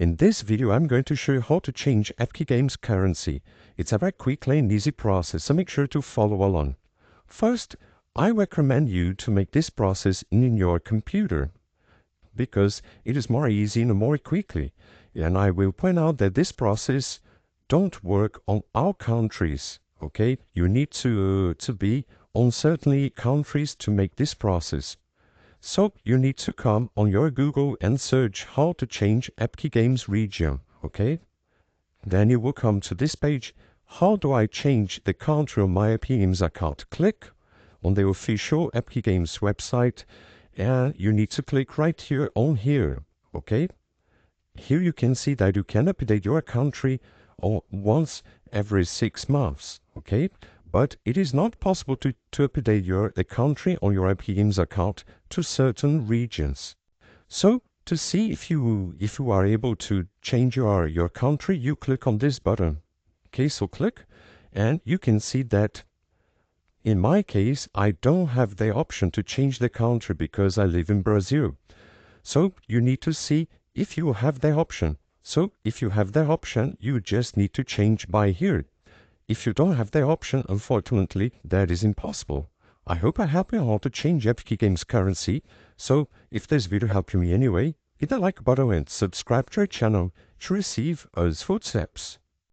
In this video, I'm going to show you how to change Epic Games currency. It's a very quick and easy process, so make sure to follow along. First, I recommend you to make this process in your computer, because it is more easy and more quickly. And I will point out that this process don't work on all countries, okay? You need to be on certain countries to make this process. So you need to come on your Google and search how to change Epic Games region, okay? Then you will come to this page. How do I change the country on my Epic Games account? Click on the official Epic Games website and you need to click right here on here, okay? Here you can see that you can update your country once every 6 months, okay? But it is not possible to update the country on your Epic Games account to certain regions. So to see if you are able to change your country, you click on this button. Okay, so click, and you can see that in my case, I don't have the option to change the country because I live in Brazil. So you need to see if you have the option. So if you have the option, you just need to change by here. If you don't have the option, unfortunately, that is impossible. I hope I helped you how to change Epic Games currency. So if this video helped you in any way, hit the like button and subscribe to our channel to receive us footsteps.